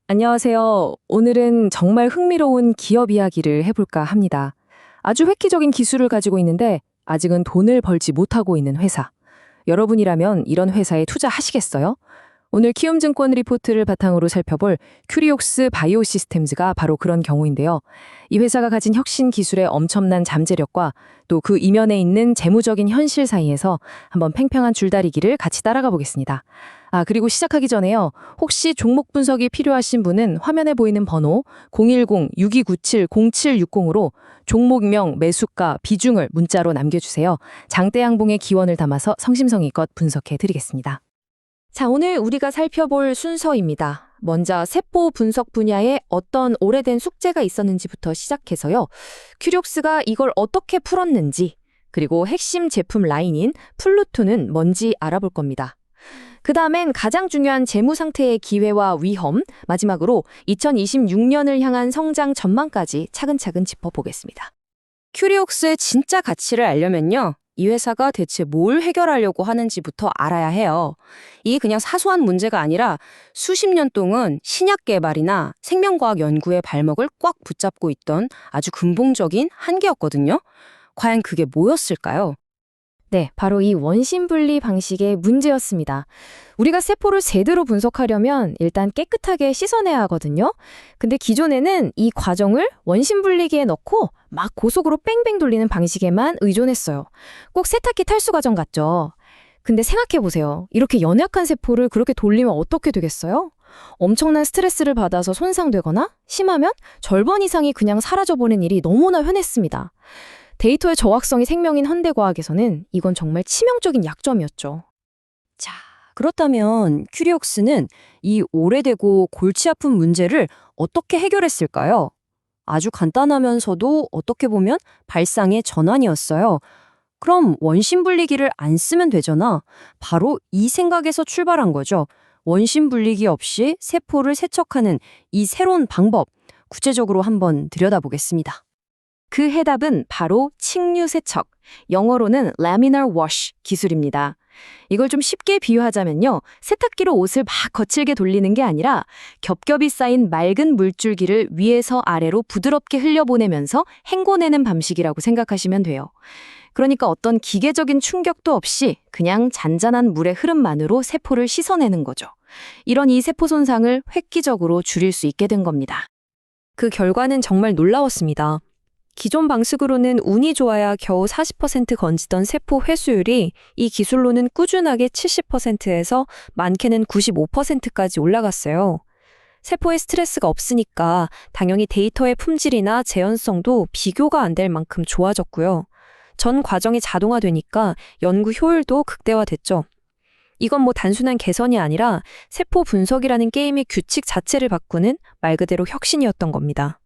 안녕하세요. 오늘은 정말 흥미로운 기업 이야기를 해볼까 합니다. 아주 획기적인 기술을 가지고 있는데 아직은 돈을 벌지 못하고 있는 회사. 여러분이라면 이런 회사에 투자하시겠어요? 오늘 키움증권 리포트를 바탕으로 살펴볼 큐리옥스 바이오 시스템즈가 바로 그런 경우인데요. 이 회사가 가진 혁신 기술의 엄청난 잠재력과 또 그 이면에 있는 재무적인 현실 사이에서 한번 팽팽한 줄다리기를 같이 따라가 보겠습니다. 그리고 시작하기 전에요. 혹시 종목 분석이 필요하신 분은 화면에 보이는 번호 010-6297-0760으로 종목명, 매수가, 비중을 문자로 남겨주세요. 장대 양봉의 기원을 담아서 성심성의껏 분석해 드리겠습니다. 자, 오늘 우리가 살펴볼 순서입니다. 먼저 세포 분석 분야에 어떤 오래된 숙제가 있었는지부터 시작해서요. 큐리옥스가 이걸 어떻게 풀었는지, 그리고 핵심 제품 라인인 플루토는 뭔지 알아볼 겁니다. 그 다음엔 가장 중요한 재무 상태의 기회와 위험, 마지막으로 2026년을 향한 성장 전망까지 차근차근 짚어보겠습니다. 큐리옥스의 진짜 가치를 알려면요. 이 회사가 대체 뭘 해결하려고 하는지부터 알아야 해요. 이게 그냥 사소한 문제가 아니라 수십 년 동안 신약 개발이나 생명과학 연구의 발목을 꽉 붙잡고 있던 아주 근본적인 한계였거든요. 과연 그게 뭐였을까요? 네, 바로 이 원심분리 방식의 문제였습니다. 우리가 세포를 제대로 분석하려면 일단 깨끗하게 씻어내야 하거든요. 근데 기존에는 이 과정을 원심분리기에 넣고 막 고속으로 뺑뺑 돌리는 방식에만 의존했어요. 꼭 세탁기 탈수 과정 같죠? 근데 생각해보세요. 이렇게 연약한 세포를 그렇게 돌리면 어떻게 되겠어요? 엄청난 스트레스를 받아서 손상되거나 심하면 절반 이상이 그냥 사라져버리는 일이 너무나 흔했습니다. 데이터의 저확성이 생명인 현대과학에서는 이건 정말 치명적인 약점이었죠. 자, 그렇다면 큐리옥스는 이 오래되고 골치 아픈 문제를 어떻게 해결했을까요? 아주 간단하면서도 어떻게 보면 발상의 전환이었어요. 그럼 원심 분리기를 안 쓰면 되잖아. 바로 이 생각에서 출발한 거죠. 원심 분리기 없이 세포를 세척하는 이 새로운 방법, 구체적으로 한번 들여다보겠습니다. 그 해답은 바로 층류 세척, 영어로는 laminar wash 기술입니다. 이걸 좀 쉽게 비유하자면요. 세탁기로 옷을 막 거칠게 돌리는 게 아니라 겹겹이 쌓인 맑은 물줄기를 위에서 아래로 부드럽게 흘려보내면서 헹궈내는 방식이라고 생각하시면 돼요. 그러니까 어떤 기계적인 충격도 없이 그냥 잔잔한 물의 흐름만으로 세포를 씻어내는 거죠. 이런 이 세포 손상을 획기적으로 줄일 수 있게 된 겁니다. 그 결과는 정말 놀라웠습니다. 기존 방식으로는 운이 좋아야 겨우 40% 건지던 세포 회수율이 이 기술로는 꾸준하게 70%에서 많게는 95%까지 올라갔어요. 세포에 스트레스가 없으니까 당연히 데이터의 품질이나 재현성도 비교가 안 될 만큼 좋아졌고요. 전 과정이 자동화되니까 연구 효율도 극대화됐죠. 이건 뭐 단순한 개선이 아니라 세포 분석이라는 게임의 규칙 자체를 바꾸는 말 그대로 혁신이었던 겁니다.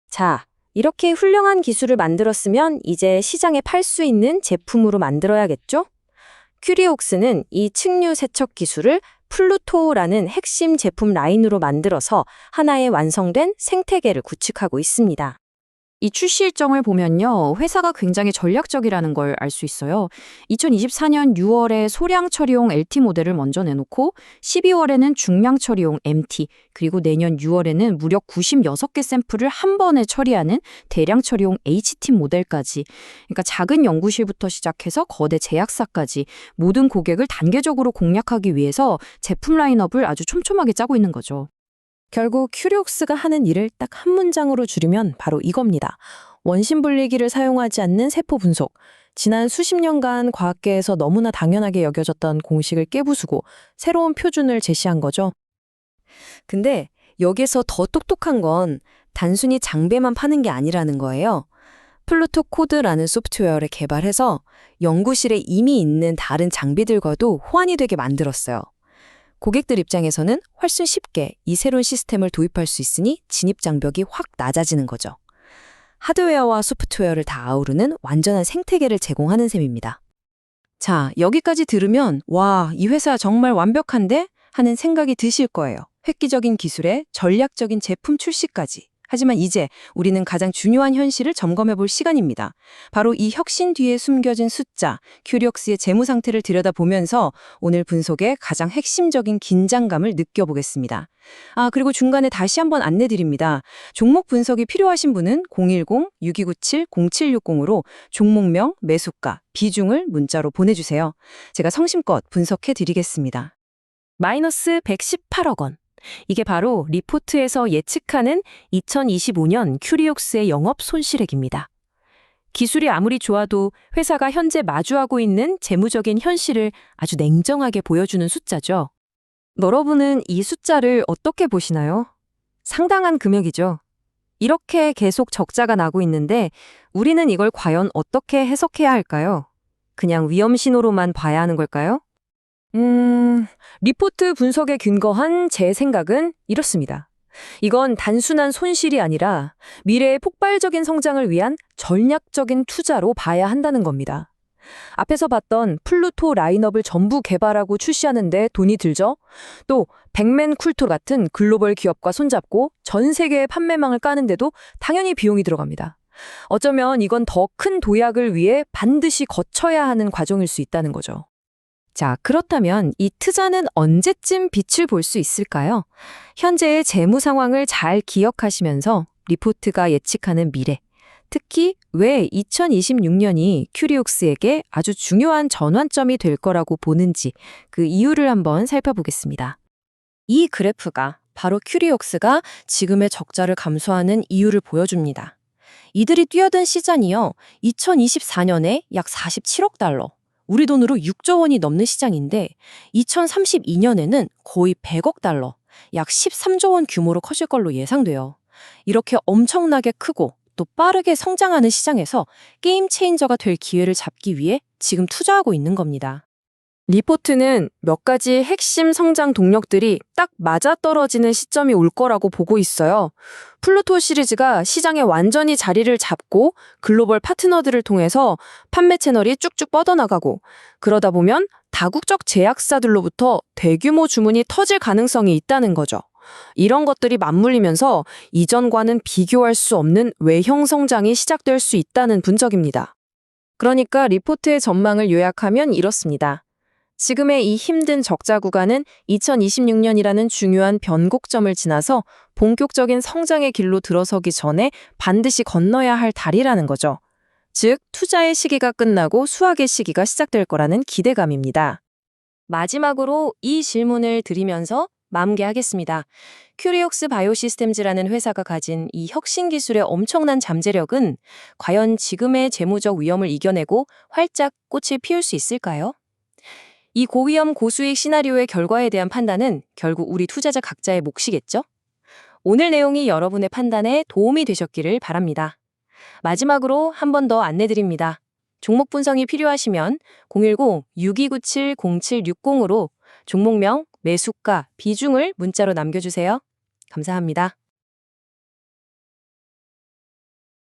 자, 이렇게 훌륭한 기술을 만들었으면 이제 시장에 팔 수 있는 제품으로 만들어야겠죠? 큐리옥스는 이 층류 세척 기술을 플루토라는 핵심 제품 라인으로 만들어서 하나의 완성된 생태계를 구축하고 있습니다. 이 출시 일정을 보면요. 회사가 굉장히 전략적이라는 걸 알 수 있어요. 2024년 6월에 소량 처리용 LT 모델을 먼저 내놓고 12월에는 중량 처리용 MT, 그리고 내년 6월에는 무려 96개 샘플을 한 번에 처리하는 대량 처리용 HT 모델까지. 그러니까 작은 연구실부터 시작해서 거대 제약사까지 모든 고객을 단계적으로 공략하기 위해서 제품 라인업을 아주 촘촘하게 짜고 있는 거죠. 결국 큐리옥스가 하는 일을 딱 한 문장으로 줄이면 바로 이겁니다. 원심 분리기를 사용하지 않는 세포 분석. 지난 수십 년간 과학계에서 너무나 당연하게 여겨졌던 공식을 깨부수고 새로운 표준을 제시한 거죠. 근데 여기서 더 똑똑한 건 단순히 장비만 파는 게 아니라는 거예요. 플루토 코드라는 소프트웨어를 개발해서 연구실에 이미 있는 다른 장비들과도 호환이 되게 만들었어요. 고객들 입장에서는 훨씬 쉽게 이 새로운 시스템을 도입할 수 있으니 진입 장벽이 확 낮아지는 거죠. 하드웨어와 소프트웨어를 다 아우르는 완전한 생태계를 제공하는 셈입니다. 자, 여기까지 들으면 와, 이 회사 정말 완벽한데? 하는 생각이 드실 거예요. 획기적인 기술에 전략적인 제품 출시까지. 하지만 이제 우리는 가장 중요한 현실을 점검해 볼 시간입니다. 바로 이 혁신 뒤에 숨겨진 숫자, 큐리옥스의 재무 상태를 들여다보면서 오늘 분석의 가장 핵심적인 긴장감을 느껴보겠습니다. 그리고 중간에 다시 한번 안내드립니다. 종목 분석이 필요하신 분은 010-6297-0760으로 종목명, 매수가, 비중을 문자로 보내주세요. 제가 성심껏 분석해 드리겠습니다. 마이너스 118억 원. 이게 바로 리포트에서 예측하는 2025년 큐리옥스의 영업 손실액입니다. 기술이 아무리 좋아도 회사가 현재 마주하고 있는 재무적인 현실을 아주 냉정하게 보여주는 숫자죠. 여러분은 이 숫자를 어떻게 보시나요? 상당한 금액이죠. 이렇게 계속 적자가 나고 있는데 우리는 이걸 과연 어떻게 해석해야 할까요? 그냥 위험 신호로만 봐야 하는 걸까요? 리포트 분석에 근거한 제 생각은 이렇습니다. 이건 단순한 손실이 아니라 미래의 폭발적인 성장을 위한 전략적인 투자로 봐야 한다는 겁니다. 앞에서 봤던 플루토 라인업을 전부 개발하고 출시하는데 돈이 들죠? 또 백맨 쿨토 같은 글로벌 기업과 손잡고 전 세계의 판매망을 까는데도 당연히 비용이 들어갑니다. 어쩌면 이건 더 큰 도약을 위해 반드시 거쳐야 하는 과정일 수 있다는 거죠. 자, 그렇다면 이 투자는 언제쯤 빛을 볼 수 있을까요? 현재의 재무 상황을 잘 기억하시면서 리포트가 예측하는 미래, 특히 왜 2026년이 큐리옥스에게 아주 중요한 전환점이 될 거라고 보는지 그 이유를 한번 살펴보겠습니다. 이 그래프가 바로 큐리옥스가 지금의 적자를 감수하는 이유를 보여줍니다. 이들이 뛰어든 시장이요, 2024년에 약 47억 달러, 우리 돈으로 6조 원이 넘는 시장인데 2032년에는 거의 100억 달러, 약 13조 원 규모로 커질 걸로 예상돼요. 이렇게 엄청나게 크고 또 빠르게 성장하는 시장에서 게임 체인저가 될 기회를 잡기 위해 지금 투자하고 있는 겁니다. 리포트는 몇 가지 핵심 성장 동력들이 딱 맞아떨어지는 시점이 올 거라고 보고 있어요. 플루토 시리즈가 시장에 완전히 자리를 잡고 글로벌 파트너들을 통해서 판매 채널이 쭉쭉 뻗어나가고, 그러다 보면 다국적 제약사들로부터 대규모 주문이 터질 가능성이 있다는 거죠. 이런 것들이 맞물리면서 이전과는 비교할 수 없는 외형 성장이 시작될 수 있다는 분석입니다. 그러니까 리포트의 전망을 요약하면 이렇습니다. 지금의 이 힘든 적자 구간은 2026년이라는 중요한 변곡점을 지나서 본격적인 성장의 길로 들어서기 전에 반드시 건너야 할 다리라는 거죠. 즉, 투자의 시기가 끝나고 수확의 시기가 시작될 거라는 기대감입니다. 마지막으로 이 질문을 드리면서 마무리하겠습니다. 큐리옥스 바이오시스템즈라는 회사가 가진 이 혁신 기술의 엄청난 잠재력은 과연 지금의 재무적 위험을 이겨내고 활짝 꽃을 피울 수 있을까요? 이 고위험 고수익 시나리오의 결과에 대한 판단은 결국 우리 투자자 각자의 몫이겠죠? 오늘 내용이 여러분의 판단에 도움이 되셨기를 바랍니다. 마지막으로 한 번 더 안내드립니다. 종목 분석이 필요하시면 010-6297-0760으로 종목명, 매수가, 비중을 문자로 남겨주세요. 감사합니다.